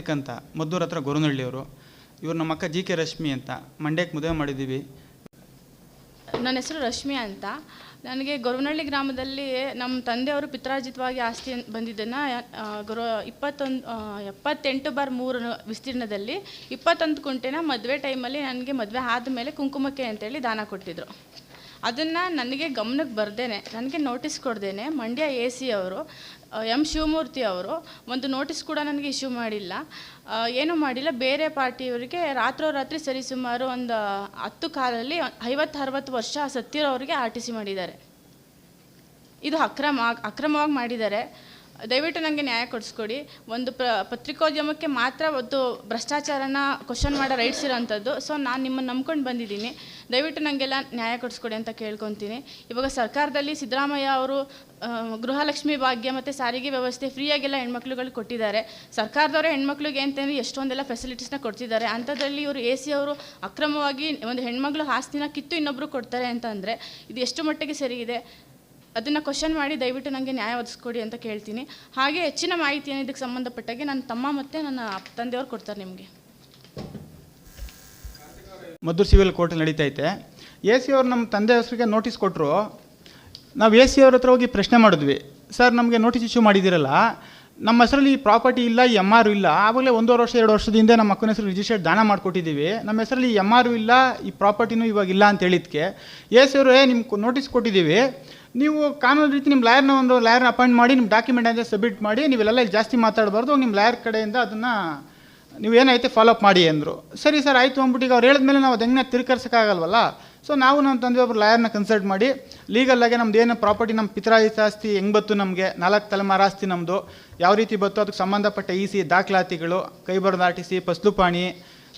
ನಾಯಕ್ ಅಂತ, ಮದ್ದೂರು ಹತ್ರ ಗೊರವನಹಳ್ಳಿಯವರು. ಇವರು ನಮ್ಮ ಅಕ್ಕ ಜಿ ಕೆ ರಶ್ಮಿ ಅಂತ, ಮಂಡ್ಯಕ್ಕೆ ಮದುವೆ ಮಾಡಿದ್ದೀವಿ. ನನ್ನ ಹೆಸರು ರಶ್ಮಿ ಅಂತ. ನನಗೆ ಗೊರವನಹಳ್ಳಿ ಗ್ರಾಮದಲ್ಲಿ ನಮ್ಮ ತಂದೆಯವರು ಪಿತ್ರಾರ್ಜಿತವಾಗಿ ಆಸ್ತಿ ಬಂದಿದ್ದನ್ನು 78/3 ವಿಸ್ತೀರ್ಣದಲ್ಲಿ 21 ಕುಂಟೆನ ಮದುವೆ ಟೈಮಲ್ಲಿ ನನಗೆ ಮದುವೆ ಆದಮೇಲೆ ಕುಂಕುಮಕ್ಕೆ ಅಂತೇಳಿ ದಾನ ಕೊಟ್ಟಿದ್ದರು. ಅದನ್ನು ನನಗೆ ಗಮನಕ್ಕೆ ಬರ್ದೇನೆ, ನನಗೆ ನೋಟಿಸ್ ಕೊಡ್ದೇನೆ ಮಂಡ್ಯ AC ಅವರು ಎಂ ಶಿವಮೂರ್ತಿ ಅವರು ಒಂದು ನೋಟಿಸ್ ಕೂಡ ನನಗೆ ಇಶ್ಯೂ ಮಾಡಿಲ್ಲ, ಏನೂ ಮಾಡಿಲ್ಲ. ಬೇರೆ ಪಾರ್ಟಿಯವರಿಗೆ ರಾತ್ರೋರಾತ್ರಿ ಸರಿಸುಮಾರು ಒಂದು 10 ಕಾಲಲ್ಲಿ 50-60 ವರ್ಷ ಸತ್ತಿರೋರಿಗೆ RTC ಮಾಡಿದ್ದಾರೆ. ಇದು ಅಕ್ರಮವಾಗಿ ಮಾಡಿದ್ದಾರೆ. ದಯವಿಟ್ಟು ನನಗೆ ನ್ಯಾಯ ಕೊಡಿಸ್ಕೊಡಿ. ಒಂದು ಪತ್ರಿಕೋದ್ಯಮಕ್ಕೆ ಮಾತ್ರ ಒಂದು ಭ್ರಷ್ಟಾಚಾರನ ಕ್ವಶನ್ ಮಾಡೋ ರೈಟ್ಸ್ ಇರೋಂಥದ್ದು. ಸೊ ನಾನು ನಿಮ್ಮನ್ನು ನಂಬ್ಕೊಂಡು ಬಂದಿದ್ದೀನಿ, ದಯವಿಟ್ಟು ನನಗೆಲ್ಲ ನ್ಯಾಯ ಕೊಡಿಸ್ಕೊಡಿ ಅಂತ ಕೇಳ್ಕೊತೀನಿ. ಇವಾಗ ಸರ್ಕಾರದಲ್ಲಿ ಸಿದ್ದರಾಮಯ್ಯ ಅವರು ಗೃಹಲಕ್ಷ್ಮಿ ಭಾಗ್ಯ ಮತ್ತು ಸಾರಿಗೆ ವ್ಯವಸ್ಥೆ ಫ್ರೀಯಾಗೆಲ್ಲ ಹೆಣ್ಮಕ್ಳುಗಳು ಕೊಟ್ಟಿದ್ದಾರೆ. ಸರ್ಕಾರದವರೇ ಹೆಣ್ಮಕ್ಳಿಗೆ ಅಂತಂದರೆ ಎಷ್ಟೊಂದೆಲ್ಲ ಫೆಸಿಲಿಟೀಸ್ನ ಕೊಡ್ತಿದ್ದಾರೆ. ಅಂಥದ್ರಲ್ಲಿ ಇವರು AC ಅವರು ಅಕ್ರಮವಾಗಿ ಒಂದು ಹೆಣ್ಮಕ್ಳು ಆಸ್ತಿನ ಕಿತ್ತು ಇನ್ನೊಬ್ಬರು ಕೊಡ್ತಾರೆ ಅಂತ ಅಂದರೆ ಇದು ಎಷ್ಟು ಮಟ್ಟಿಗೆ ಸರಿ ಇದೆ? ಅದನ್ನು ಕ್ವಶನ್ ಮಾಡಿ ದಯವಿಟ್ಟು ನನಗೆ ನ್ಯಾಯ ಒದಗಿಸ್ಕೊಡಿ ಅಂತ ಕೇಳ್ತೀನಿ. ಹಾಗೆ ಹೆಚ್ಚಿನ ಮಾಹಿತಿಯನ್ನು ಇದಕ್ಕೆ ಸಂಬಂಧಪಟ್ಟಾಗೆ ನನ್ನ ತಮ್ಮ ಮತ್ತು ನನ್ನ ತಂದೆಯವರು ಕೊಡ್ತಾರೆ ನಿಮಗೆ. ಮದ್ದೂರು ಸಿವಿಲ್ ಕೋರ್ಟಲ್ಲಿ ನಡೀತೈತೆ. AC ಅವರು ನಮ್ಮ ತಂದೆ ಹೆಸರಿಗೆ ನೋಟಿಸ್ ಕೊಟ್ಟರು. ನಾವು AC ಅವ್ರ ಹತ್ರ ಹೋಗಿ ಪ್ರಶ್ನೆ ಮಾಡಿದ್ವಿ, ಸರ್ ನಮಗೆ ನೋಟಿಸ್ ಇಶ್ಯೂ ಮಾಡಿದ್ದೀರಲ್ಲ, ನಮ್ಮ ಹೆಸರಲ್ಲಿ ಪ್ರಾಪರ್ಟಿ ಇಲ್ಲ, MR ಇಲ್ಲ, ಆವಾಗಲೇ 1.5 ವರ್ಷ 2 ವರ್ಷದ ಹಿಂದೆ ನಮ್ಮ ಅಕ್ಕನ ಹೆಸರು ರಿಜಿಸ್ಟರ್ಡ್ ದಾನ ಮಾಡಿಕೊಟ್ಟಿದ್ದೀವಿ, ನಮ್ಮ ಹೆಸರಲ್ಲಿ MR ಇಲ್ಲ, ಈ ಪ್ರಾಪರ್ಟಿನೂ ಇವಾಗ ಇಲ್ಲ ಅಂತ ಹೇಳಿದ್ದಕ್ಕೆ AC ಅವರು ನಿಮ್ಗೆ ನೋಟಿಸ್ ಕೊಟ್ಟಿದ್ದೀವಿ, ನೀವು ಕಾನೂನು ರೀತಿ ನಿಮ್ಮ ಲಾಯರ್ನ ಅಪಾಯಿಂಟ್ ಮಾಡಿ ನಿಮ್ಮ ಡಾಕ್ಯುಮೆಂಟ್ ಅಂತ ಸಬ್ಮಿಟ್ ಮಾಡಿ, ನೀವೆಲ್ಲ ಜಾಸ್ತಿ ಮಾತಾಡಬಾರ್ದು, ನಿಮ್ಮ ಲಾಯರ್ ಕಡೆಯಿಂದ ಅದನ್ನು ನೀವು ಏನೈತೆ ಫಾಲೋಅಪ್ ಮಾಡಿ ಅಂದರು. ಸರಿ ಸರ್ ಆಯಿತು ಅಂದ್ಬಿಟ್ಟು ಈಗ ಅವ್ರು ಹೇಳಿದ್ಮೇಲೆ ನಾವು ಅದನ್ನ ತಿರ್ಕರ್ಸೋಕ್ಕಾಗಲ್ವಲ್ಲ. ಸೊ ನಾವು ನಮ್ಮ ತಂದೆ ಒಬ್ಬರು ಲಾಯರ್ನ ಕನ್ಸಲ್ಟ್ ಮಾಡಿ ಲೀಗಲ್ಲಾಗೆ ನಮ್ದು ಏನು ಪ್ರಾಪರ್ಟಿ, ನಮ್ಮ ಪಿತ್ರಾರ್ಜಿತ ಆಸ್ತಿ ಹೆಂಗೆ ಬತ್ತು, ನಮಗೆ 4 ತಲೆಮಾರು ಆಸ್ತಿ ನಮ್ಮದು ಯಾವ ರೀತಿ ಬತ್ತು, ಅದಕ್ಕೆ ಸಂಬಂಧಪಟ್ಟ EC ದಾಖಲಾತಿಗಳು, ಕೈಬರದ RTC, ಫಸ್ಲುಪಾಣಿ,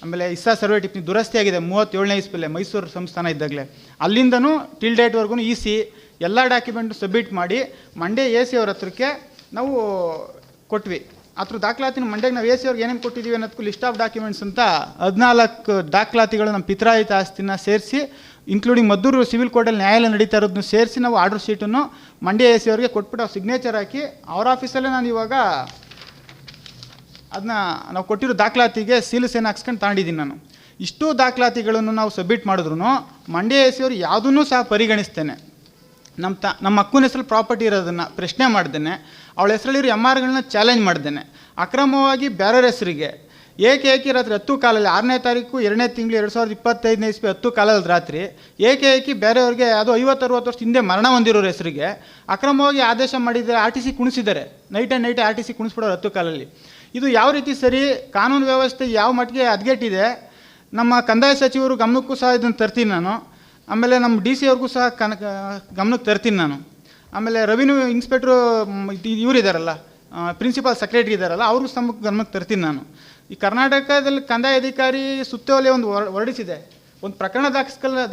ಆಮೇಲೆ ಇಸ್ಸಾ ಸರ್ವೆ ಟಿಪ್ಪಣಿ ದುರಸ್ತಿ ಆಗಿದೆ 37ನೇ ಇಸ್ವಿಲೆ ಮೈಸೂರು ಸಂಸ್ಥಾನ ಇದ್ದಾಗಲೇ, ಅಲ್ಲಿಂದನೂ ಟಿಲ್ ಡೇಟ್ವರೆಗೂ EC ಎಲ್ಲ ಡಾಕ್ಯುಮೆಂಟು ಸಬ್ಮಿಟ್ ಮಾಡಿ ಮಂಡ್ಯ AC ಅವ್ರ ಹತ್ರಕ್ಕೆ ನಾವು ಕೊಟ್ವಿ. ಅದ್ರ ದಾಖಲಾತಿನ ಮಂಡ್ಯಕ್ಕೆ ನಾವು AC ಅವ್ರಿಗೆ ಏನೇನು ಕೊಟ್ಟಿದ್ದೀವಿ ಅನ್ನೋದಕ್ಕೂ ಲಿಸ್ಟ್ ಆಫ್ ಡಾಕ್ಯುಮೆಂಟ್ಸ್ ಅಂತ 14 ದಾಖಲಾತಿಗಳು ನಮ್ಮ ಪಿತ್ರಾರ್ಜಿತ ಆಸ್ತಿನ ಸೇರಿಸಿ, ಇನ್ಕ್ಲೂಡಿಂಗ್ ಮದ್ದೂರು ಸಿವಿಲ್ ಕೋರ್ಟಲ್ಲಿ ನ್ಯಾಯಾಲಯ ನಡೀತಾ ಇರೋದನ್ನು ಸೇರಿಸಿ ನಾವು ಆರ್ಡರ್ ಶೀಟನ್ನು ಮಂಡ್ಯ AC ಅವ್ರಿಗೆ ಕೊಟ್ಬಿಟ್ಟು ಅವ್ರು ಸಿಗ್ನೇಚರ್ ಹಾಕಿ ಅವ್ರ ಆಫೀಸಲ್ಲೇ ನಾನು ಇವಾಗ ಅದನ್ನ ನಾವು ಕೊಟ್ಟಿರೋ ದಾಖಲಾತಿಗೆ ಸೀಲು ಹಾಕ್ಸ್ಕೊಂಡು ತಗೊಂಡಿದ್ದೀನಿ. ನಾನು ಇಷ್ಟು ದಾಖಲಾತಿಗಳನ್ನು ನಾವು ಸಬ್ಮಿಟ್ ಮಾಡಿದ್ರು ಮಂಡ್ಯ AC ಅವರು ಯಾವುದನ್ನೂ ಸಹ ಪರಿಗಣಿಸ್ತೇನೆ. ನಮ್ಮ ಅಕ್ಕನ ಹೆಸರಲ್ಲಿ ಪ್ರಾಪರ್ಟಿ ಇರೋದನ್ನು ಪ್ರಶ್ನೆ ಮಾಡ್ದೇನೆ, ಅವಳ ಹೆಸರಲ್ಲಿರೋ MRಗಳನ್ನ ಚಾಲೆಂಜ್ ಮಾಡ್ದೇನೆ, ಅಕ್ರಮವಾಗಿ ಬೇರೆಯವ್ರ ಹೆಸರಿಗೆ ಏಕಿ ರಾತ್ರಿ 10 ಕಾಲಲ್ಲಿ 6ನೇ ತಾರೀಕು 2ನೇ ತಿಂಗಳು 2025ನೇ ಇಸ್ವಿ 10 ಕಾಲದ ರಾತ್ರಿ ಏಕಿ ಬೇರೆಯವ್ರಿಗೆ ಅದು 50-60 ವರ್ಷ ಹಿಂದೆ ಮರಣ ಹೊಂದಿರೋರ ಹೆಸರಿಗೆ ಅಕ್ರಮವಾಗಿ ಆದೇಶ ಮಾಡಿದ್ದಾರೆ, RTC ಕುಣಿಸಿದ್ದಾರೆ, ನೈಟ್ RTC ಕುಣಿಸ್ಬಿಡೋರು 10 ಕಾಲಲ್ಲಿ. ಇದು ಯಾವ ರೀತಿ ಸರಿ? ಕಾನೂನು ವ್ಯವಸ್ಥೆ ಯಾವ ಮಟ್ಟಿಗೆ ಹದಗೆಟ್ಟಿದೆ? ನಮ್ಮ ಕಂದಾಯ ಸಚಿವರು ಗಮನಕ್ಕೂ ಸಹ ಇದನ್ನು ತರ್ತೀನಿ ನಾನು. ಆಮೇಲೆ ನಮ್ಮ DC ಅವ್ರಿಗೂ ಸಹ ಗಮನಕ್ಕೆ ತರ್ತೀನಿ ನಾನು. ಆಮೇಲೆ ರೆವಿನ್ಯೂ ಇನ್ಸ್ಪೆಕ್ಟ್ರು ಇವರಿದ್ದಾರಲ್ಲ, ಪ್ರಿನ್ಸಿಪಾಲ್ ಸೆಕ್ರೆಟರಿ ಇದ್ದಾರಲ್ಲ, ಅವ್ರಿಗೂ ಸಹ ಗಮನಕ್ಕೆ ತರ್ತೀನಿ ನಾನು. ಈ ಕರ್ನಾಟಕದಲ್ಲಿ ಕಂದಾಯ ಅಧಿಕಾರಿ ಸುತ್ತೋಲೆ ಒಂದು ಹೊರಡಿಸಿದೆ. ಒಂದು ಪ್ರಕರಣ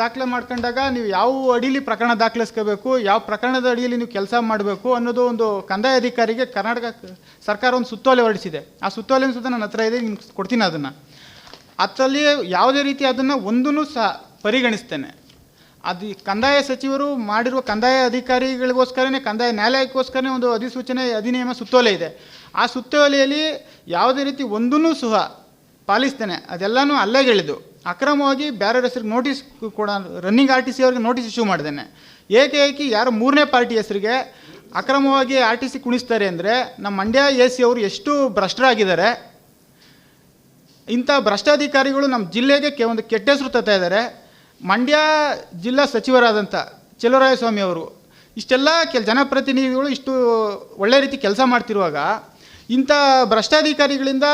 ದಾಖಲೆ ಮಾಡ್ಕೊಂಡಾಗ ನೀವು ಯಾವ ಅಡಿಯಲ್ಲಿ ಪ್ರಕರಣ ದಾಖಲಿಸ್ಕೋಬೇಕು, ಯಾವ ಪ್ರಕರಣದ ಅಡಿಯಲ್ಲಿ ನೀವು ಕೆಲಸ ಮಾಡಬೇಕು ಅನ್ನೋದು ಒಂದು ಕಂದಾಯ ಅಧಿಕಾರಿಗೆ ಕರ್ನಾಟಕ ಸರ್ಕಾರ ಒಂದು ಸುತ್ತೋಲೆ ಹೊರಡಿಸಿದೆ. ಆ ಸುತ್ತೋಲೆನೂ ಸಹ ನನ್ನ ಹತ್ರ ಇದೆ, ನಿಮ್ಗೆ ಕೊಡ್ತೀನಿ ಅದನ್ನು. ಅದರಲ್ಲಿ ಯಾವುದೇ ರೀತಿ ಅದನ್ನು ಒಂದೂ ಸಹ ಪರಿಗಣಿಸ್ತೇನೆ. ಅದು ಕಂದಾಯ ಸಚಿವರು ಮಾಡಿರುವ ಕಂದಾಯ ಅಧಿಕಾರಿಗಳಿಗೋಸ್ಕರನೇ, ಕಂದಾಯ ನ್ಯಾಯಾಲಯಕ್ಕೋಸ್ಕರನೇ ಒಂದು ಅಧಿಸೂಚನೆ ಅಧಿನಿಯಮ ಸುತ್ತೋಲೆ ಇದೆ. ಆ ಸುತ್ತೋಲೆಯಲ್ಲಿ ಯಾವುದೇ ರೀತಿ ಒಂದೂ ಸಹ ಪಾಲಿಸ್ತೇನೆ. ಅದೆಲ್ಲನೂ ಅಲ್ಲೆಗೆಳೆದು ಅಕ್ರಮವಾಗಿ ಬೇರೆಯವ್ರ ಹೆಸರಿಗೆ ನೋಟಿಸ್ ಕೂಡ ರನ್ನಿಂಗ್ RTC ಅವ್ರಿಗೆ ನೋಟಿಸ್ ಇಶ್ಯೂ ಮಾಡ್ದೇನೆ. ಏಕೈಕಿ ಯಾರು 3ನೇ ಪಾರ್ಟಿ ಹೆಸರಿಗೆ ಅಕ್ರಮವಾಗಿ RTC ಕುಣಿಸ್ತಾರೆ ಅಂದರೆ ನಮ್ಮ ಮಂಡ್ಯ AC ಅವರು ಎಷ್ಟು ಭ್ರಷ್ಟರಾಗಿದ್ದಾರೆ. ಇಂಥ ಭ್ರಷ್ಟಾಧಿಕಾರಿಗಳು ನಮ್ಮ ಜಿಲ್ಲೆಗೆ ಒಂದು ಕೆಟ್ಟ ಹೆಸರು ತರ್ತಾ ಇದ್ದಾರೆ. ಮಂಡ್ಯ ಜಿಲ್ಲಾ ಸಚಿವರಾದಂಥ ಚೆಲುವರಾಯಸ್ವಾಮಿ ಅವರು ಇಷ್ಟೆಲ್ಲ ಜನಪ್ರತಿನಿಧಿಗಳು ಇಷ್ಟು ಒಳ್ಳೆ ರೀತಿ ಕೆಲಸ ಮಾಡ್ತಿರುವಾಗ ಇಂಥ ಭ್ರಷ್ಟಾಧಿಕಾರಿಗಳಿಂದ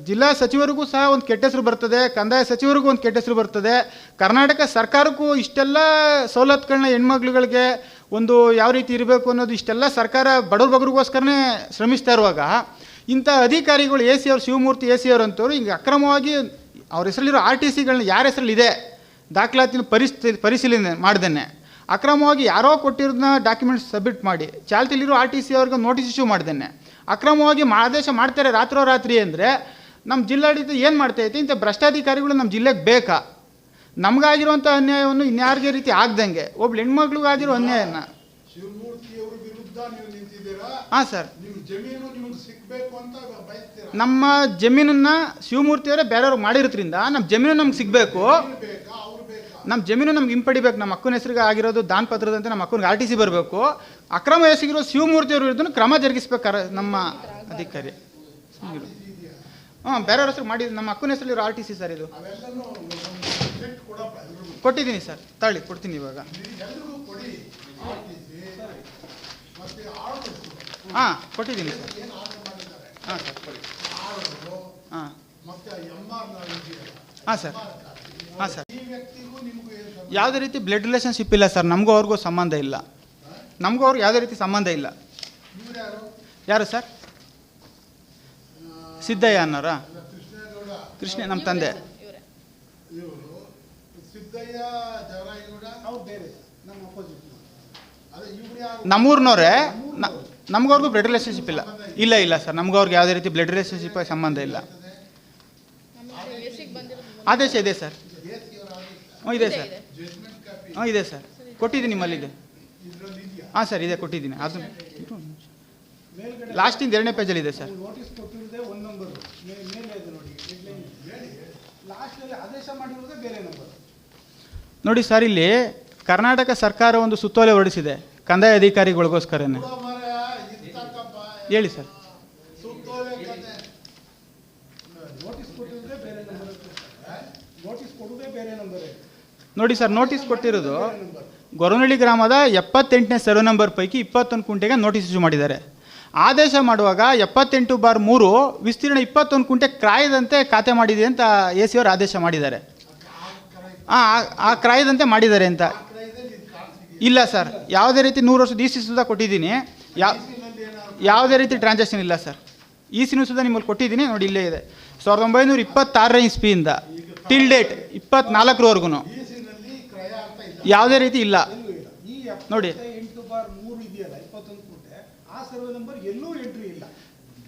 ಜಿಲ್ಲಾ ಸಚಿವರಿಗೂ ಸಹ ಒಂದು ಕೆಟ್ಟ ಹೆಸರು ಬರ್ತದೆ, ಕಂದಾಯ ಸಚಿವರಿಗೂ ಒಂದು ಕೆಟ್ಟ ಹೆಸರು ಬರ್ತದೆ, ಕರ್ನಾಟಕ ಸರ್ಕಾರಕ್ಕೂ ಇಷ್ಟೆಲ್ಲ ಸವಲತ್ತುಗಳನ್ನ ಹೆಣ್ಮಕ್ಳುಗಳಿಗೆ ಒಂದು ಯಾವ ರೀತಿ ಇರಬೇಕು ಅನ್ನೋದು ಇಷ್ಟೆಲ್ಲ ಸರ್ಕಾರ ಬಡವ್ರಿಗೋಸ್ಕರನೇ ಶ್ರಮಿಸ್ತಾ ಇರುವಾಗ ಇಂಥ ಅಧಿಕಾರಿಗಳು AC ಅವರು ಶಿವಮೂರ್ತಿ AC ಅವರು ಅಂತವರು ಹಿಂಗೆ ಅಕ್ರಮವಾಗಿ ಅವ್ರ ಹೆಸರಲ್ಲಿರೋ RTCಗಳನ್ನ ಯಾರ ಹೆಸರಲ್ಲಿದೆ ದಾಖಲಾತಿನ ಪರಿಶೀಲನೆ ಮಾಡ್ದೇನೆ ಅಕ್ರಮವಾಗಿ ಯಾರೋ ಕೊಟ್ಟಿರೋದನ್ನ ಡಾಕ್ಯುಮೆಂಟ್ಸ್ ಸಬ್ಮಿಟ್ ಮಾಡಿ ಚಾಲ್ತಿಲಿರೋ RTC ಅವ್ರಿಗೆ ನೋಟಿಸ್ ಇಶ್ಯೂ ಮಾಡ್ದೇನೆ ಅಕ್ರಮವಾಗಿ ಆದೇಶ ಮಾಡ್ತಾರೆ ರಾತ್ರೋರಾತ್ರಿ ಅಂದರೆ ನಮ್ಮ ಜಿಲ್ಲಾಡಳಿತ ಏನು ಮಾಡ್ತಾಯಿದೆ? ಇಂಥ ಭ್ರಷ್ಟಾಧಿಕಾರಿಗಳು ನಮ್ಮ ಜಿಲ್ಲೆಗೆ ಬೇಕಾ? ನಮಗಾಗಿರುವಂಥ ಅನ್ಯಾಯವನ್ನು ಇನ್ಯಾರಿಗೆ ರೀತಿ ಆಗ್ದಂಗೆ ಒಬ್ಳು ಹೆಣ್ಮಕ್ಳಿಗಾಗಿರೋ ಅನ್ಯಾಯನ ಶಿವಮೂರ್ತಿಯವ್ರ ವಿರುದ್ಧ ಹಾಂ ಸರ್. ನಿಮ್ಮ ಜಮೀನು ನಿಮಗೆ ಸಿಗಬೇಕು ಅಂತ ಬಯಸ್ತೀರಾ? ನಮ್ಮ ಜಮೀನನ್ನು ಶಿವಮೂರ್ತಿಯವರೇ ಬೇರೆಯವ್ರಿಗೆ ಮಾಡಿರೋದ್ರಿಂದ ನಮ್ಮ ಜಮೀನು ನಮ್ಗೆ ಸಿಗಬೇಕು. ಬೇಕಾ ಅವ್ರು ಬೇಕಾ? ನಮ್ಮ ಜಮೀನು ನಮ್ಗೆ ಹಿಂಪಡಿಬೇಕು. ನಮ್ಮ ಅಕ್ಕನ ಹೆಸರಿಗೆ ಆಗಿರೋದು ದಾನ ಪತ್ರದಂತೆ ನಮ್ಮ ಅಕ್ಕನಿಗೆ RTC ಬರಬೇಕು. ಅಕ್ರಮ ಎಸಗಿರೋ ಶಿವಮೂರ್ತಿಯವ್ರ ವಿರುದ್ಧ ಕ್ರಮ ಜರುಗಿಸ್ಬೇಕು ನಮ್ಮ ಅಧಿಕಾರಿ. ಬೇರೆಯವ್ರ ಹೆಸರು ಮಾಡಿ ನಮ್ಮ ಅಕ್ಕನ ಹೆಸರಲ್ಲಿರೋ RTC ಸರ್ ಇದು. ಅವೆಲ್ಲನೂ ಚೆಕ್ ಕೊಡಪ್ಪ ಎಲ್ರಿಗೂ. ಕೊಟ್ಟಿದ್ದೀನಿ ಸರ್, ತಾಳಿ ಕೊಡ್ತೀನಿ ಇವಾಗ. ಎಲ್ರಿಗೂ ಕೊಡಿ RTC ಮತ್ತೆ ಆರ್ಡರ್ ಹಾಂ ಕೊಟ್ಟಿದ್ದೀನಿ ಸರ್. ಏನು ಆರ್ಡರ್ ಮಾಡಿದ್ದಾರೆ ಹಾಂ ಸರ್ ಕೊಡಿ. ಆರ್ಡರು ಹಾಂ ಮತ್ತೆ MR ಇದೆಯಲ್ಲ, ಹಾಂ ಸರ್. ಹಾಂ ಸರ್. ಈ ವ್ಯಕ್ತಿಗೂ ನಿಮಗೂ ಏನು ಸಂಬಂಧ? ಯಾವುದೇ ರೀತಿ ಬ್ಲಡ್ ರಿಲೇಷನ್ಶಿಪ್ ಇಲ್ಲ ಸರ್. ನಮಗೂ ಅವ್ರಿಗೂ ಸಂಬಂಧ ಇಲ್ಲ. ನಮಗೂ ಅವ್ರಿಗೆ ಯಾವುದೇ ರೀತಿ ಸಂಬಂಧ ಇಲ್ಲ. ಇವ್ರು ಯಾರು? ಯಾರು ಸರ್? ಸಿದ್ದಯ್ಯ ಅನ್ನೋರಾ? ಕೃಷ್ಣೇಗೌಡ. ಕೃಷ್ಣ ನಮ್ಮ ತಂದೆ. ಇವರು ಸಿದ್ದಯ್ಯ ಜವರಾಯಗೌಡ ಅವ್ರು ಬೇರೆ ನಮ್ಮ ಅಪೋಸಿಟ್. ಅದೇ ಇವ್ರು ಯಾರು? ನಮ್ಮೂರಿನವರೇ. ನಮಗವ್ರಿಗೂ ಬ್ಲಡ್ ರಿಲೇಷನ್ಶಿಪ್ ಇಲ್ಲ. ಇಲ್ಲ ಇಲ್ಲ ಸರ್, ನಮಗೂ ಅವ್ರಿಗೆ ಯಾವುದೇ ರೀತಿ ಬ್ಲಡ್ ರಿಲೇಷನ್ಶಿಪ್ ಸಂಬಂಧ ಇಲ್ಲ. ಆದೇಶ ಇದೆ ಸರ್. ಹ್ಞೂ ಇದೆ ಸರ್. ಜಡ್ಜ್ಮೆಂಟ್ ಕಾಪಿ ಹ್ಞೂ ಇದೆ ಸರ್, ಕೊಟ್ಟಿದ್ದೀನಿ ನಿಮ್ಮಲ್ಲಿದೆ. ಇದರಲ್ಲಿ ಇದೆಯಾ? ಹಾಂ ಸರ್ ಇದೆ, ಕೊಟ್ಟಿದ್ದೀನಿ. ಅದು ಮೇಲ್ಗಡೆ ಲಾಸ್ಟಿಂದ 2ನೇ ಪೇಜಲ್ಲಿ ಇದೆ ಸರ್. ನೋಟಿಸ್ ಕೊಟ್ಟಿರೋದೇ ಒಂದು ನಂಬರ್ ಮೇಲೆ ಇದೆ ನೋಡಿ, ಹೆಡ್ಲೈನ್ ಹೇಳಿ. ಲಾಸ್ಟಲ್ಲಿ ಆದೇಶ ಮಾಡಿರೋದೇ ಬೇರೆ ನಂಬರ್. ನೋಡಿ ಸರ್, ಇಲ್ಲಿ ಕರ್ನಾಟಕ ಸರ್ಕಾರ ಒಂದು ಸುತ್ತೋಲೆ ಹೊರಡಿಸಿದೆ ಕಂದಾಯ ಅಧಿಕಾರಿಗಳಿಗೋಸ್ಕರನೇ. ಹೇಳಿ ಸರ್. ಸುತ್ತೋಲೆ ಕತೆ ನೋಟಿಸ್ ಕೊಟ್ಟಿರೋದೇ ಬೇರೆ ನಂಬರ್. ನೋಟಿಸ್ ಕೊಡೋದೇ ಬೇರೆ ನಂಬರ್. ನೋಡಿ ಸರ್, ನೋಟಿಸ್ ಕೊಟ್ಟಿರೋದು ಗೊರವನಹಳ್ಳಿ ಗ್ರಾಮದ 78ನೇ ಸರ್ವೆ ನಂಬರ್ ಪೈಕಿ 21 ಕುಂಟೆಗೆ ನೋಟಿಸ್ ಇಶ್ಯೂ ಮಾಡಿದ್ದಾರೆ. ಆದೇಶ ಮಾಡುವಾಗ 78/3 ವಿಸ್ತೀರ್ಣ 21 ಕುಂಟೆ ಕ್ರಾಯದಂತೆ ಖಾತೆ ಮಾಡಿದೆ ಅಂತ AC ಅವರು ಆದೇಶ ಮಾಡಿದ್ದಾರೆ. ಆ ಕ್ರಾಯದಂತೆ ಮಾಡಿದ್ದಾರೆ ಅಂತ. ಇಲ್ಲ ಸರ್, ಯಾವುದೇ ರೀತಿ 100 ವರ್ಷದ EC ಸುಧಾ ಕೊಟ್ಟಿದ್ದೀನಿ. ಯಾವುದೇ ರೀತಿ ಟ್ರಾನ್ಸಾಕ್ಷನ್ ಇಲ್ಲ ಸರ್. ECನೂ ಸುಧಾ ನಿಮ್ಮಲ್ಲಿ ಕೊಟ್ಟಿದ್ದೀನಿ ನೋಡಿ, ಇಲ್ಲೇ ಇದೆ. 1926ನೇ ಇಸ್ವಿಯಿಂದ ಟಿಲ್ ಡೇಟ್ 24ರವರೆಗೂ ಯಾವುದೇ ರೀತಿ ಇಲ್ಲ ನೋಡಿ. 78/3 ಇದೆಯಲ್ಲ 21 ಕೋಟೆ, ಆ ಸರ್ವೆ ನಂಬರ್ ಎಲ್ಲೂ ಎಂಟ್ರಿ ಇಲ್ಲ.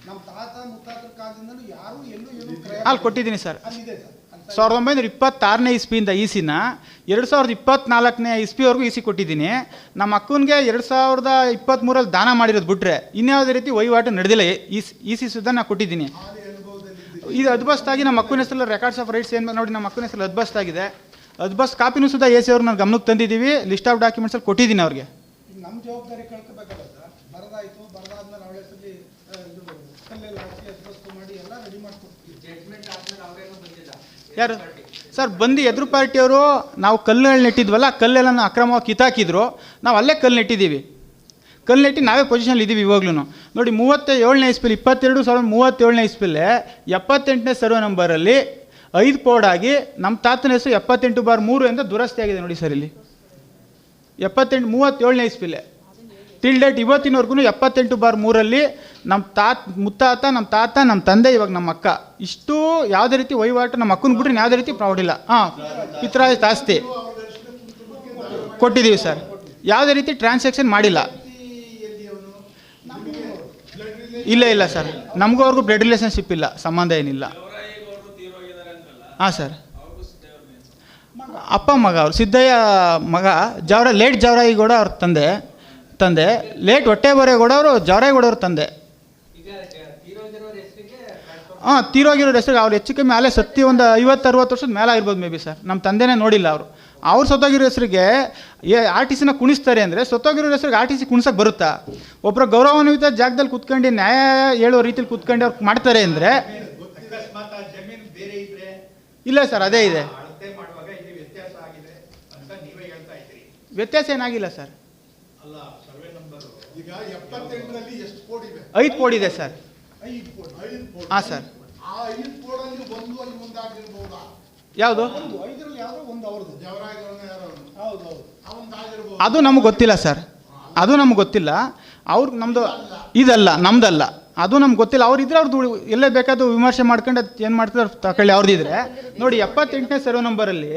ನಮ್ಮ ತಾತ ಮುತ್ತಾತರ ಕಾಲದಿಂದಲೂ ಯಾರು ಎಲ್ಲೂ ಏನು ಅಲ್ಲಿ ಕೊಟ್ಟಿದ್ದೀನಿ ಸರ್. ಅಲ್ಲಿದೆ ಸರ್. 1926ನೇ ಇಸ್ವಿಯಿಂದ ECನ 2024ನೇ ಇಸ್ವಿವರೆಗೂ EC ಕೊಟ್ಟಿದ್ದೀನಿ. ನಮ್ಮ ಅಕ್ಕನಿಗೆ 2023ರಲ್ಲಿ ದಾನ ಮಾಡಿರೋದು ಬಿಟ್ರೆ ಇನ್ಯಾವುದೇ ರೀತಿ ವಹಿವಾಟು ನಡೆದಿಲ್ಲ. EC ಸುಧಾ ನಾನು ಕೊಟ್ಟಿದ್ದೀನಿ. ಇದು ಅದ್ಬಸ್ತಾಗಿ ನಮ್ಮ ಅಕ್ಕನ ಹೆಸರಲ್ಲಿ ರೆಕಾರ್ಡ್ಸ್ ಆಫ್ ರೈಟ್ಸ್ ಏನು ನೋಡಿ, ನಮ್ಮ ಅಕ್ಕನ ಹೆಸರಲ್ಲಿ ಅದ್ಬಸ್ತಾಗಿದೆ. ಅದ್ಬಸ್ಟ್ ಕಾಪಿನೂ ಸುಧಾ AC ಅವ್ರು ನಾನು ಗಮನಕ್ಕೆ ತಂದಿದ್ದೀವಿ. ಲಿಸ್ಟ್ ಆಫ್ ಡಾಕ್ಯುಮೆಂಟ್ಸಲ್ಲಿ ಕೊಟ್ಟಿದ್ದೀನಿ ಅವ್ರಿಗೆ. ನಮ್ಮ ಜವಾಬ್ದಾರಿ ಕಳ್ಕೋಬೇಕಲ್ಲ ಸರ್. ಬರದಾಯಿತು, ಬರದಾದ್ಮೇಲೆ ಅವಳ ಹೆಸರಲ್ಲಿ ಕಲ್ಲೆಲ್ಲ ಹಾಕಿ ಅದ್ಬಸ್ತು ಮಾಡಿ ಎಲ್ಲ ರೆಡಿ ಮಾಡ್ಕೊಡ್ತೀವಿ. ಜಡ್ಜ್ಮೆಂಟ್ ಆದ್ಮೇಲೆ ಅವರೇನು ಬಂದಿಲ್ಲ. ಯಾರು ಸರ್? ಬಂದು ಎದುರು ಪಾರ್ಟಿಯವರು ನಾವು ಕಲ್ಲುಗಳು ನೆಟ್ಟಿದ್ವಲ್ಲ, ಕಲ್ಲೆಲ್ಲ ಅಕ್ರಮವಾಗಿ ಕಿತ್ತಾಕಿದ್ರು. ನಾವು ಅಲ್ಲೇ ಕಲ್ಲು ನೆಟ್ಟಿದ್ದೀವಿ. ಕಲ್ಲು ನೆಟ್ಟಿ ನಾವೇ ಪೊಸಿಷನಲ್ಲಿ ಇದ್ದೀವಿ ಇವಾಗ್ಲೂ. ನೋಡಿ 37ನೇ ಇಸ್ವಿಲಿ 22/37ನೇ ಇಸ್ವಿಲೇ 78ನೇ ಸರ್ವೆ ನಂಬರಲ್ಲಿ 5 ಕೋಡ್ ಆಗಿ ನಮ್ಮ ತಾತನ ಹೆಸರು 78/3 ಅಂತ ದುರಸ್ತಿ ಆಗಿದೆ ನೋಡಿ ಸರ್. ಇಲ್ಲಿ 37ನೇ ಇಸ್ವಿಲೇ ಟಿಲ್ ಡೇಟ್ ಇವತ್ತಿನವರೆಗೂ 78/3ರಲ್ಲಿ ನಮ್ಮ ಮುತ್ತಾತ, ನಮ್ಮ ತಾತ, ನಮ್ಮ ತಂದೆ, ಇವಾಗ ನಮ್ಮ ಅಕ್ಕ, ಇಷ್ಟು ಯಾವುದೇ ರೀತಿ ವಹಿವಾಟು ನಮ್ಮ ಅಕ್ಕನ ಬಿಟ್ರೆ ಯಾವುದೇ ರೀತಿ ಪ್ರಾಡ್ ಇಲ್ಲ. ಪಿತ್ರಾಜಿತ ಆಸ್ತಿ ಕೊಟ್ಟಿದ್ದೀವಿ ಸರ್. ಯಾವುದೇ ರೀತಿ ಟ್ರಾನ್ಸಾಕ್ಷನ್ ಮಾಡಿಲ್ಲ. ಇಲ್ಲ ಇಲ್ಲ ಸರ್, ನಮಗೂ ಅವ್ರಿಗೂ ಬ್ಲಡ್ ರಿಲೇಷನ್ಶಿಪ್ ಇಲ್ಲ, ಸಂಬಂಧ ಏನಿಲ್ಲ. ಹಾಂ ಸರ್, ಅಪ್ಪ ಮಗ ಅವರು ಸಿದ್ದಯ್ಯ ಮಗ ಲೇಟ್ ಜವರಾಯಿಗೌಡ ಅವ್ರ ತಂದೆ ಲೇಟ್ ಹೊಟ್ಟೆಬರೇಗೌಡ ಅವರು ಜವರಾಯಿಗೌಡ ಅವ್ರ ತಂದೆ. ತೀರೋಗಿರೋರ ಹೆಸರಿಗೆ ಅವ್ರು ಹೆಚ್ಚು ಕಮ್ಮಿ ಅಲ್ಲೇ ಸತ್ತಿ ಒಂದು 50-60 ವರ್ಷದ ಮೇಲೆ ಆಗಿರ್ಬೋದು ಮೇ ಬಿ ಸರ್. ನಮ್ಮ ತಂದೆನೇ ನೋಡಿಲ್ಲ ಅವರು. ಅವ್ರು ಸತ್ತೋಗಿರೋ ಹೆಸರಿಗೆ RTCನ ಕುಣಿಸ್ತಾರೆ ಅಂದರೆ ಸತ್ತೋಗಿರೋ ಹೆಸರಿಗೆ RTC ಕುಣಿಸೋಕೆ ಬರುತ್ತಾ? ಒಬ್ಬರು ಗೌರವಾನ್ವಿತ ಜಾಗದಲ್ಲಿ ಕುತ್ಕೊಂಡು ನ್ಯಾಯ ಹೇಳೋ ರೀತಿಲಿ ಕುತ್ಕೊಂಡು ಅವ್ರು ಮಾಡ್ತಾರೆ ಅಂದರೆ ಇಲ್ಲ ಸರ್, ಅದೇ ಇದೆ. ವ್ಯತ್ಯಾಸ ಏನಾಗಿಲ್ಲ ಸರ್. ಈಗ 78ರಲ್ಲಿ ಎಷ್ಟು ಕೋಡ್ ಇವೆ? 5 ಕೋಡ್ ಇದೆ ಸರ್. 5 ಕೋಡ್. ಹಾಂ ಸರ್. ಆ 5 ಕೋಡಲ್ಲಿ ಒಂದು ಅಲ್ಲಿ ಮುಂದಾಗಿರ್ಬೋದಾ? ಯಾವುದು? 5ರಲ್ಲಿ ಯಾವುದೋ ಒಂದು ಅವ್ರದ್ದು ಜವರಾಯಿಗೌಡ ಯಾರೋ ಹೌದು ಅವಂದಾಗಿರ್ಬೋದು. ಅದು ನಮಗೆ ಗೊತ್ತಿಲ್ಲ ಸರ್. ಅದು ನಮ್ಗೆ ಗೊತ್ತಿಲ್ಲ. ಅವ್ರಿಗೆ ನಮ್ಮದು ಇದಲ್ಲ, ನಮ್ದಲ್ಲ. ಅದು ನಮ್ಗೆ ಗೊತ್ತಿಲ್ಲ. ಅವ್ರು ಇದ್ರೆ ಅವ್ರದ್ದು ಎಲ್ಲೇ ಬೇಕಾದ್ರೂ ವಿಮರ್ಶೆ ಮಾಡ್ಕೊಂಡು ಏನು ಮಾಡ್ತಾರೆ ತಗೊಳ್ಳಿ. ಅವ್ರದ್ದಿದ್ರೆ ನೋಡಿ 78ನೇ ಸರ್ವೆ ನಂಬರಲ್ಲಿ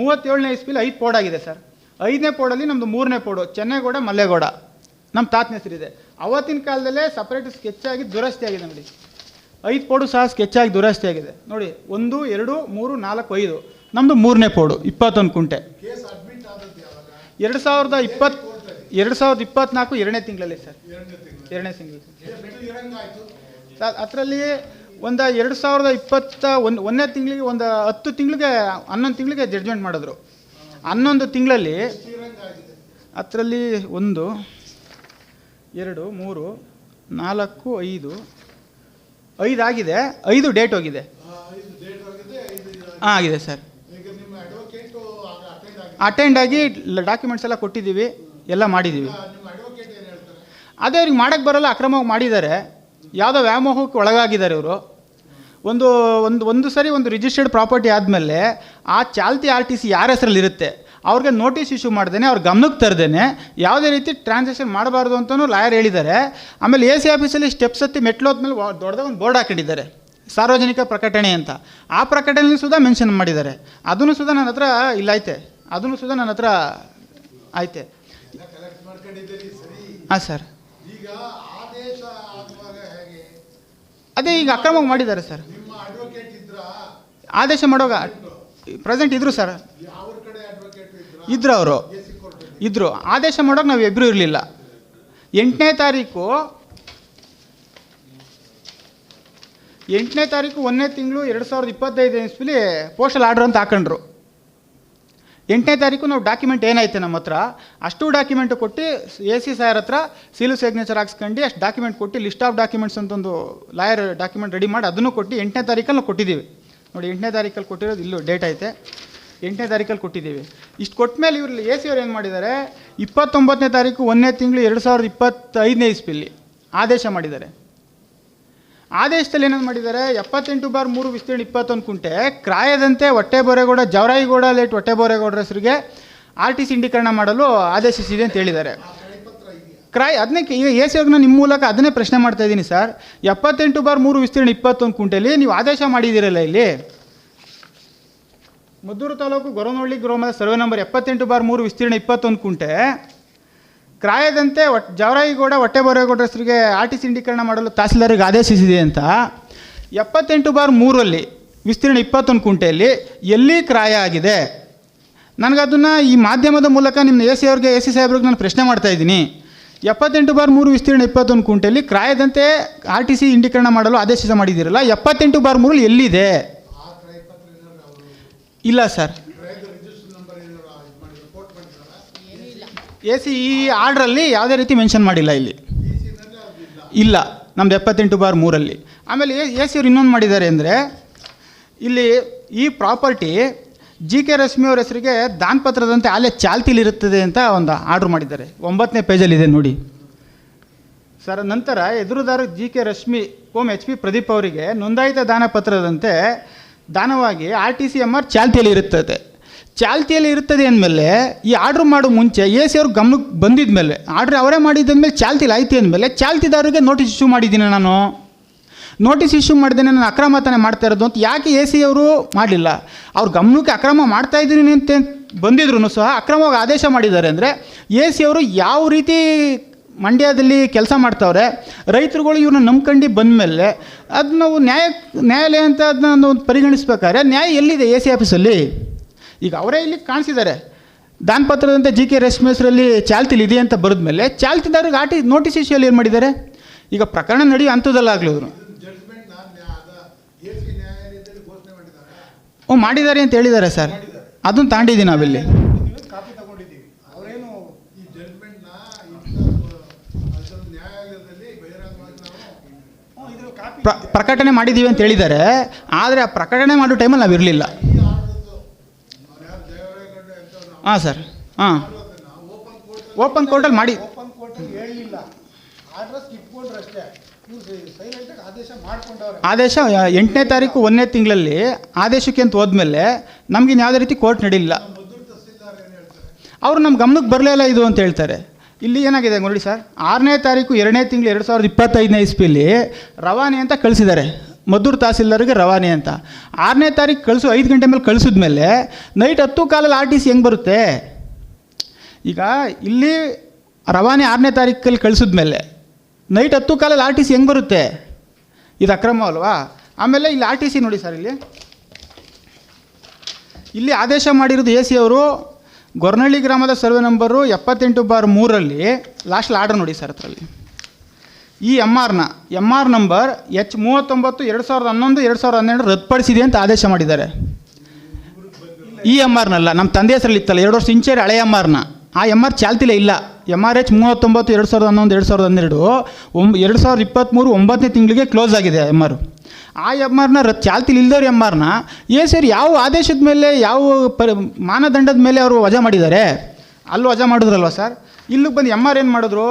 37ನೇ ಇಸ್ವಿಲಿ 5 ಕೋಡ್ ಆಗಿದೆ ಸರ್. 5ನೇ ಕೋಡಲ್ಲಿ ನಮ್ಮದು 3ನೇ ಕೋಡು ಚೆನ್ನೇಗೌಡ ಮಲ್ಲೇಗೌಡ ನಮ್ಮ ತಾತನ ಹೆಸರಿದೆ. ಅವತ್ತಿನ ಕಾಲದಲ್ಲೇ ಸಪ್ರೇಟ್ ಸ್ಕೆಚ್ ಆಗಿ ದುರಸ್ತಿ ಆಗಿದೆ ನೋಡಿ. 5 ಕೋಡು ಸಹ ಸ್ಕೆಚ್ ಆಗಿ ದುರಸ್ತಿ ಆಗಿದೆ ನೋಡಿ. 1, 2, 3, 4, 5 ನಮ್ಮದು 3ನೇ ಕೋಡು 21 ಕುಂಟೆ. ಕೇಸ್ ಅಡ್ಮಿಟ್ ಆದದ್ದು ಯಾವಾಗ? 2020 2024 ಎರಡನೇ ತಿಂಗಳಲ್ಲಿ ಸರ್, ಎರಡನೇ ತಿಂಗಳು ಸರ್. ಅದರಲ್ಲಿ ಒಂದು 2021 ಒಂದನೇ ತಿಂಗಳಿಗೆ ಒಂದು 10 ತಿಂಗಳಿಗೆ 11 ತಿಂಗಳಿಗೆ ಜಡ್ಜ್ಮೆಂಟ್ ಮಾಡಿದ್ರು. 11 ತಿಂಗಳಲ್ಲಿ ಅದರಲ್ಲಿ 1 2 3 4 5 ಆಗಿದೆ, 5 ಡೇಟ್ ಹೋಗಿದೆ. ಹಾಂ ಆಗಿದೆ ಸರ್. ಅಟೆಂಡ್ ಆಗಿ ಡಾಕ್ಯುಮೆಂಟ್ಸ್ ಎಲ್ಲ ಕೊಟ್ಟಿದ್ದೀವಿ, ಎಲ್ಲ ಮಾಡಿದ್ದೀವಿ. ಅದೇ ಅವ್ರಿಗೆ ಮಾಡೋಕ್ಕೆ ಬರೋಲ್ಲ, ಅಕ್ರಮವಾಗಿ ಮಾಡಿದ್ದಾರೆ, ಯಾವುದೋ ವ್ಯಾಮೋಹಕ್ಕೆ ಒಳಗಾಗಿದ್ದಾರೆ ಇವರು. ಒಂದು ಸರಿ ಒಂದು ರಿಜಿಸ್ಟರ್ಡ್ ಪ್ರಾಪರ್ಟಿ ಆದಮೇಲೆ ಆ ಚಾಲ್ತಿ RTC ಯಾರ ಹೆಸರಲ್ಲಿ ಇರುತ್ತೆ ಅವ್ರಿಗೆ ನೋಟಿಸ್ ಇಶ್ಯೂ ಮಾಡ್ದೇನೆ, ಅವ್ರ ಗಮನಕ್ಕೆ ತರದೇನೆ ಯಾವುದೇ ರೀತಿ ಟ್ರಾನ್ಸಾಕ್ಷನ್ ಮಾಡಬಾರ್ದು ಅಂತಲೂ ಲಾಯರ್ ಹೇಳಿದ್ದಾರೆ. ಆಮೇಲೆ AC ಆಫೀಸಲ್ಲಿ ಸ್ಟೆಪ್ಸ್ ಹತ್ತಿ ಮೆಟ್ಲೋದ್ಮೇಲೆ ದೊಡ್ಡದಾಗ ಒಂದು ಬೋರ್ಡ್ ಹಾಕೊಂಡಿದ್ದಾರೆ, ಸಾರ್ವಜನಿಕ ಪ್ರಕಟಣೆ ಅಂತ. ಆ ಪ್ರಕಟಣೆಯೂ ಸುಧಾ ಮೆನ್ಷನ್ ಮಾಡಿದ್ದಾರೆ. ಅದನ್ನು ಸುಧಾ ನನ್ನ ಹತ್ರ ಇಲ್ಲ ಐತೆ, ಅದನ್ನು ಸುಧಾ ನನ್ನ ಹತ್ರ ಐತೆ. ಹಾಂ ಸರ್. ಅದೇ ಈಗ ಅಕ್ರಮವಾಗಿ ಮಾಡಿದ್ದಾರೆ ಸರ್. ಆದೇಶ ಮಾಡುವಾಗ ಪ್ರೆಸೆಂಟ್ ಇದ್ರು ಸರ್, ಇದ್ರು ಅವರು ಇದ್ರು. ಆದೇಶ ಮಾಡೋಕೆ ನಾವು ಇಬ್ಬರು ಇರಲಿಲ್ಲ. 8ನೇ ತಾರೀಕು 1ನೇ ತಿಂಗಳು 2025 ಇಸ್ವಿಲಿ ಪೋಸ್ಟಲ್ ಆರ್ಡರ್ ಅಂತ ಹಾಕೊಂಡ್ರು. 8ನೇ ತಾರೀಕು ನಾವು ಡಾಕ್ಯುಮೆಂಟ್ ಏನೈತೆ ನಮ್ಮ ಹತ್ರ ಅಷ್ಟು ಡಾಕ್ಯುಮೆಂಟು ಕೊಟ್ಟು AC ಸಾಯರ್ ಹತ್ರ ಸೀಲು ಸಿಗ್ನೇಚರ್ ಹಾಕ್ಸ್ಕೊಂಡು ಅಷ್ಟು ಡಾಕ್ಯುಮೆಂಟ್ ಕೊಟ್ಟು ಲಿಸ್ಟ್ ಆಫ್ ಡಾಕ್ಯುಮೆಂಟ್ಸ್ ಅಂತ ಒಂದು ಲಾಯರ್ ಡಾಕ್ಯುಮೆಂಟ್ ರೆಡಿ ಮಾಡಿ ಅದನ್ನು ಕೊಟ್ಟು 8ನೇ ತಾರೀಕಲ್ಲಿ ನಾವು ಕೊಟ್ಟಿದ್ದೀವಿ. ನೋಡಿ 8ನೇ ತಾರೀಕಲ್ಲಿ ಕೊಟ್ಟಿರೋದು, ಇಲ್ಲೂ ಡೇಟ್ ಐತೆ, 8ನೇ ತಾರೀಕಲ್ಲಿ ಕೊಟ್ಟಿದ್ದೀವಿ. ಇಷ್ಟು ಕೊಟ್ಟ ಮೇಲೆ ಇವ್ರು AC ಅವ್ರು ಏನು ಮಾಡಿದ್ದಾರೆ, 29ನೇ ತಾರೀಕು 1ನೇ ತಿಂಗಳು 2025 ಇಸ್ವಿಲಿ ಆದೇಶ ಮಾಡಿದ್ದಾರೆ. ಆದೇಶದಲ್ಲಿ ಏನೇನು ಮಾಡಿದ್ದಾರೆ, 78/3 ವಿಸ್ತೀರ್ಣ 21 ಕುಂಟೆ ಕ್ರಾಯದಂತೆ ಹೊಟ್ಟೆಬೋರೇಗೌಡ ಜವರಾಯಿಗೌಡ ಲೇಟ್ ಹೊಟ್ಟೆಬೋರೇಗೌಡರ ಹೆಸರಿಗೆ RTC ಇಂಡೀಕರಣ ಮಾಡಲು ಆದೇಶಿಸಿದೆ ಅಂತ ಹೇಳಿದ್ದಾರೆ. ಅದನ್ನೇ ಈಗ AC ಅವ್ರನ್ನ ನಿಮ್ಮ ಮೂಲಕ ಅದನ್ನೇ ಪ್ರಶ್ನೆ ಮಾಡ್ತಾ ಇದ್ದೀನಿ ಸರ್. 78/3 ವಿಸ್ತೀರ್ಣ 21 ಕುಂಟೆಲಿ ನೀವು ಆದೇಶ ಮಾಡಿದ್ದೀರಲ್ಲ, ಇಲ್ಲಿ ಮದ್ದೂರು ತಾಲೂಕು ಗೊರವನಹಳ್ಳಿ ಗ್ರಾಮದ ಸರ್ವೆ ನಂಬರ್ 78/3 ವಿಸ್ತೀರ್ಣ 21 ಕುಂಟೆ ಕ್ರಾಯದಂತೆ ಜವರಾಯಿಗೌಡ ಹೊಟ್ಟೆಬೋರೇಗೌಡರ ಹೆಸರಿಗೆ RTC ಇಂಡೀಕರಣ ಮಾಡಲು ತಹಸೀಲ್ದಾರಿಗೆ ಆದೇಶಿಸಿದೆ ಅಂತ 78/3 ವಿಸ್ತೀರ್ಣ 21 ಕುಂಟೆಯಲ್ಲಿ ಎಲ್ಲಿ ಕ್ರಾಯ ಆಗಿದೆ, ನನಗದನ್ನು ಈ ಮಾಧ್ಯಮದ ಮೂಲಕ ನಿಮ್ಮ AC ಸಾಹೇಬ್ರಿಗೆ ನಾನು ಪ್ರಶ್ನೆ ಮಾಡ್ತಾ ಇದ್ದೀನಿ. 78/3 ವಿಸ್ತೀರ್ಣ 21 ಕುಂಟೆಯಲ್ಲಿ ಕ್ರಾಯದಂತೆ RTC ಇಂಡೀಕರಣ ಮಾಡಲು ಆದೇಶ ಮಾಡಿದ್ದೀರಲ್ಲ, 78/3 ಎಲ್ಲಿದೆ? ಇಲ್ಲ ಸರ್. AC ಈ ಆರ್ಡ್ರಲ್ಲಿ ಯಾವುದೇ ರೀತಿ ಮೆನ್ಷನ್ ಮಾಡಿಲ್ಲ ಇಲ್ಲಿ, ಇಲ್ಲ ನಮ್ದು 78/3. ಆಮೇಲೆ AC ಅವ್ರು ಇನ್ನೊಂದು ಮಾಡಿದ್ದಾರೆ ಅಂದರೆ, ಇಲ್ಲಿ ಈ ಪ್ರಾಪರ್ಟಿ GK ರಶ್ಮಿ ಅವ್ರ ಹೆಸರಿಗೆ ದಾನಪತ್ರದಂತೆ ಅಲ್ಲೇ ಚಾಲ್ತಿಲಿರುತ್ತದೆ ಅಂತ ಒಂದು ಆರ್ಡ್ರ್ ಮಾಡಿದ್ದಾರೆ. 9ನೇ ಪೇಜಲ್ಲಿದೆ ನೋಡಿ ಸರ್. ನಂತರ ಎದುರುದಾರ GK ರಶ್ಮಿ HP ಪ್ರದೀಪ್ ಅವರಿಗೆ ನೋಂದಾಯಿತ ದಾನಪತ್ರದಂತೆ ದಾನವಾಗಿ RTC MR ಚಾಲ್ತಿಯಲ್ಲಿ ಇರುತ್ತದೆ ಅಂದಮೇಲೆ ಈ ಆರ್ಡ್ರ್ ಮಾಡೋ ಮುಂಚೆ AC ಅವ್ರ ಗಮನಕ್ಕೆ ಬಂದಿದ್ದ ಮೇಲೆ ಆರ್ಡ್ರ್ ಅವರೇ ಮಾಡಿದ್ಮೇಲೆ ಚಾಲ್ತಿಲಿ ಆಯ್ತು ಅಂದಮೇಲೆ ಚಾಲ್ತಿದಾರರಿಗೆ ನೋಟಿಸ್ ಇಶ್ಯೂ ಮಾಡಿದ್ದೀನಿ. ನಾನು ನೋಟಿಸ್ ಇಶ್ಯೂ ಮಾಡಿದ್ದೇನೆ, ನಾನು ಅಕ್ರಮತನ ಮಾಡ್ತಾ ಇರೋದು ಅಂತ ಯಾಕೆ AC ಅವರು ಮಾಡಲಿಲ್ಲ? ಅವ್ರ ಗಮನಕ್ಕೆ ಅಕ್ರಮ ಮಾಡ್ತಾಯಿದ್ದೀನಿ ಅಂತ ಬಂದಿದ್ರು ಸಹ ಅಕ್ರಮವಾಗಿ ಆದೇಶ ಮಾಡಿದ್ದಾರೆ ಅಂದರೆ AC ಅವರು ಯಾವ ರೀತಿ ಮಂಡ್ಯದಲ್ಲಿ ಕೆಲಸ ಮಾಡ್ತಾವ್ರೆ, ರೈತರುಗಳು ಇವ್ರನ್ನ ನಂಬ್ಕೊಂಡು ಬಂದಮೇಲೆ ಅದು ನಾವು ನ್ಯಾಯಾಲಯ ಅಂತ ಅದನ್ನ ಒಂದು ಪರಿಗಣಿಸ್ಬೇಕಾದ್ರೆ ನ್ಯಾಯ ಎಲ್ಲಿದೆ AC ಆಫೀಸಲ್ಲಿ? ಈಗ ಅವರೇ ಇಲ್ಲಿ ಕಾಣಿಸಿದ್ದಾರೆ, ದಾನಪತ್ರದಂತೆ GK ರಶ್ಮಿ ಹೆಸರಲ್ಲಿ ಚಾಲ್ತಿಲಿ ಇದೆ ಅಂತ ಬರೆದ್ಮೇಲೆ ಚಾಲ್ತಿದಾರಿಗೆ ನೋಟಿಸ್ ಇಶ್ಯೂಲ್ಲಿ ಏನು ಮಾಡಿದ್ದಾರೆ? ಈಗ ಪ್ರಕರಣ ನಡೆಯೋ ಅಂಥದ್ದಲ್ಲಾಗಲಿದ್ರು ಮಾಡಿದ್ದಾರೆ ಅಂತ ಹೇಳಿದ್ದಾರೆ ಸರ್. ಅದನ್ನು ತಾಂಡಿದ್ದೀವಿ ನಾವಿಲ್ಲಿ, ಪ್ರಕಟಣೆ ಮಾಡಿದ್ದೀವಿ ಅಂತ ಹೇಳಿದ್ದಾರೆ. ಆದರೆ ಆ ಪ್ರಕಟಣೆ ಮಾಡೋ ಟೈಮಲ್ಲಿ ನಾವು ಇರಲಿಲ್ಲ. ಹಾಂ ಸರ್. ಹಾಂ, ಓಪನ್ ಕೋರ್ಟಲ್ಲಿ ಮಾಡಿ ಹೇಳಲಿಲ್ಲ, ಆದೇಶ 8ನೇ ತಾರೀಕು 1ನೇ ತಿಂಗಳಲ್ಲಿ ಆದೇಶಕ್ಕೆ ಅಂತ ಹೋದ್ಮೇಲೆ ನಮಗಿನ್ನು ಯಾವುದೇ ರೀತಿ ಕೋರ್ಟ್ ನಡೀಲಿಲ್ಲ. ಅವರು ನಮ್ಮ ಗಮನಕ್ಕೆ ಬರಲಿಲ್ಲ ಇದು ಅಂತ ಹೇಳ್ತಾರೆ. ಇಲ್ಲಿ ಏನಾಗಿದೆ ನೋಡಿ ಸರ್, 6ನೇ ತಾರೀಕು 2ನೇ ತಿಂಗಳು 2025 ಇಸ್ವಿಲಿ ರವಾನೆ ಅಂತ ಕಳಿಸಿದ್ದಾರೆ, ಮದ್ದೂರು ತಹಸೀಲ್ದಾರ್ಗೆ ರವಾನೆ ಅಂತ. 6ನೇ ತಾರೀಕು 5 ಗಂಟೆ ಮೇಲೆ ಕಳಿಸಿದ್ಮೇಲೆ ನೈಟ್ 10:15 RTC ಹೆಂಗೆ ಬರುತ್ತೆ? ಈಗ ಇಲ್ಲಿ ರವಾನೆ 6ನೇ ತಾರೀಕಲ್ಲಿ ಕಳಿಸಿದ್ಮೇಲೆ ನೈಟ್ 10:15 RTC ಹೆಂಗೆ ಬರುತ್ತೆ? ಇದು ಅಕ್ರಮ ಅಲ್ವಾ? ಆಮೇಲೆ ಇಲ್ಲಿ RTC ನೋಡಿ ಸರ್, ಇಲ್ಲಿ ಆದೇಶ ಮಾಡಿರೋದು AC ಅವರು ಗೊರ್ನಳ್ಳಿ ಗ್ರಾಮದ ಸರ್ವೆ ನಂಬರು 78/3 ಲಾಸ್ಟ್ ಆರ್ಡರ್ ನೋಡಿ ಸರ್. ಅದರಲ್ಲಿ ಈ ಎಮ್ ಆರ್ ನಂಬರ್ H39/2011 2012 ರದ್ದುಪಡಿಸಿದೆ ಅಂತ ಆದೇಶ ಮಾಡಿದ್ದಾರೆ. ಈ ಎಮ್ ಆರ್ನಲ್ಲ, ನಮ್ಮ ತಂದೆ ಹೆಸರಲ್ಲಿ ಇತ್ತಲ್ಲ 2 ವರ್ಷ ಇಂಚೇರಿ ಹಳೆ ಎಮ್ ಆರ್ನ, ಆ ಎಮ್ ಆರ್ ಚಾಲ್ತಿಲೇ ಇಲ್ಲ. MRH 39/2011 2012 2023 9ನೇ ತಿಂಗಳಿಗೆ ಕ್ಲೋಸ್ ಆಗಿದೆ ಎಮ್ ಆರ್. ಆ ಎಮ್ ಆರ್ನ ಚಾಲ್ತಿಲಿ ಇಲ್ದವ್ರು ಎಮ್ ಆರ್ನ ಸರ್ ಯಾವ ಆದೇಶದ ಮೇಲೆ ಯಾವ ಮಾನದಂಡದ ಮೇಲೆ ಅವರು ವಜಾ ಮಾಡಿದ್ದಾರೆ? ಅಲ್ಲೂ ವಜಾ ಮಾಡಿದ್ರಲ್ವ ಸರ್. ಇಲ್ಲಿಗೆ ಬಂದು ಎಮ್ ಆರ್ ಏನು ಮಾಡಿದ್ರು?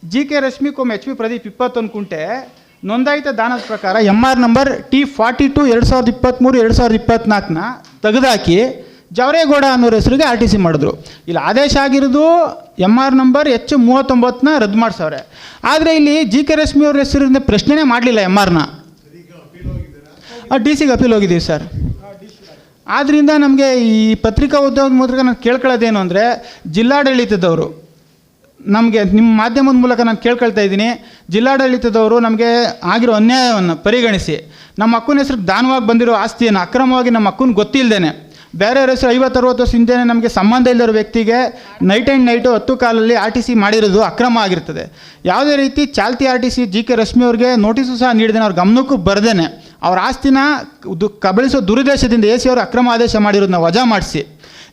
GK ರಶ್ಮಿ HP ಪ್ರದೀಪ್ 21 ಕುಂಟೆ ನೋಂದಾಯಿತ ದಾನದ ಪ್ರಕಾರ ಎಮ್ ಆರ್ ನಂಬರ್ T42 2023 2024 ತೆಗೆದುಹಾಕಿ ಜವರೇಗೌಡ ಅನ್ನೋರ ಹೆಸರಿಗೆ RTC ಮಾಡಿದ್ರು. ಇಲ್ಲಿ ಆದೇಶ ಆಗಿರೋದು ಎಮ್ ಆರ್ ನಂಬರ್ H39 ರದ್ದು ಮಾಡಿಸವ್ರೆ. ಆದರೆ ಇಲ್ಲಿ GK ರಶ್ಮಿ ಅವ್ರ ಹೆಸರಿಂದ ಪ್ರಶ್ನೆನೇ ಮಾಡಲಿಲ್ಲ ಎಮ್ ಆರ್ನ. DC ಗೆ ಅಪೀಲ್ ಹೋಗಿದ್ದೀವಿ ಸರ್. ಆದ್ದರಿಂದ ನಮಗೆ ಈ ಪತ್ರಿಕಾ ಉದ್ಯೋಗದ ಮೂಲಕ ನಾನು ಕೇಳ್ಕೊಳ್ಳೋದೇನು ಅಂದರೆ, ಜಿಲ್ಲಾಡಳಿತದವರು ನಮಗೆ ನಿಮ್ಮ ಮಾಧ್ಯಮದ ಮೂಲಕ ನಾನು ಕೇಳ್ಕೊಳ್ತಾ ಇದ್ದೀನಿ, ಜಿಲ್ಲಾಡಳಿತದವರು ನಮಗೆ ಆಗಿರೋ ಅನ್ಯಾಯವನ್ನು ಪರಿಗಣಿಸಿ ನಮ್ಮ ಅಕ್ಕನ ಹೆಸರು ದಾನವಾಗಿ ಬಂದಿರೋ ಆಸ್ತಿಯನ್ನು ಅಕ್ರಮವಾಗಿ ನಮ್ಮ ಅಕ್ಕನ ಗೊತ್ತಿಲ್ಲದೇನೆ ಬೇರೆಯವ್ರ ಹೆಸರು 50-60 ವರ್ಷ ಹಿಂದೆ ನಮಗೆ ಸಂಬಂಧ ಇಲ್ಲದ ವ್ಯಕ್ತಿಗೆ ನೈಟ್ ಆ್ಯಂಡ್ ನೈಟು 10 ಕಾಲಲ್ಲಿ RTC ಮಾಡಿರೋದು ಅಕ್ರಮ ಆಗಿರ್ತದೆ. ಯಾವುದೇ ರೀತಿ ಚಾಲ್ತಿ RTC GK ರಶ್ಮಿ ಅವ್ರಿಗೆ ನೋಟಿಸು ಸಹ ನೀಡಿದ್ದೇನೆ, ಅವ್ರ ಗಮನಕ್ಕೂ ಬರ್ದೇನೆ ಅವ್ರ ಆಸ್ತಿನ ಕಬಳಿಸೋ ದುರುದ್ದೇಶದಿಂದ AC ಅವರು ಅಕ್ರಮ ಆದೇಶ ಮಾಡಿರೋದನ್ನ ವಜಾ ಮಾಡಿಸಿ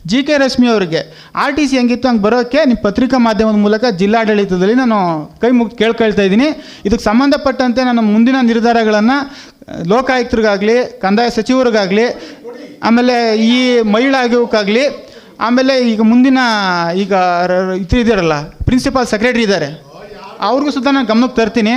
GK ರಶ್ಮಿ ಅವರಿಗೆ RTC ಹೆಂಗಿತ್ತು ಹಂಗೆ ಬರೋಕ್ಕೆ ನಿಮ್ಮ ಪತ್ರಿಕಾ ಮಾಧ್ಯಮದ ಮೂಲಕ ಜಿಲ್ಲಾಡಳಿತದಲ್ಲಿ ನಾನು ಕೈ ಮುಗಿದು ಕೇಳ್ಕೊಳ್ತಾ ಇದ್ದೀನಿ. ಇದಕ್ಕೆ ಸಂಬಂಧಪಟ್ಟಂತೆ ನನ್ನ ಮುಂದಿನ ನಿರ್ಧಾರಗಳನ್ನು ಲೋಕಾಯುಕ್ತರಿಗಾಗಲಿ, ಕಂದಾಯ ಸಚಿವರಿಗಾಗಲಿ, ಆಮೇಲೆ ಈ ಮಹಿಳಾ ಆಯೋಗಕ್ಕಾಗಲಿ, ಆಮೇಲೆ ಈಗ ಮುಂದಿನ ಈಗ ಇದಿರಲ್ಲ ಪ್ರಿನ್ಸಿಪಾಲ್ ಸೆಕ್ರೆಟರಿ ಇದ್ದಾರೆ ಅವ್ರಿಗೂ ಸುತ್ತ ನಾನು ಗಮನಕ್ಕೆ ತರ್ತೀನಿ.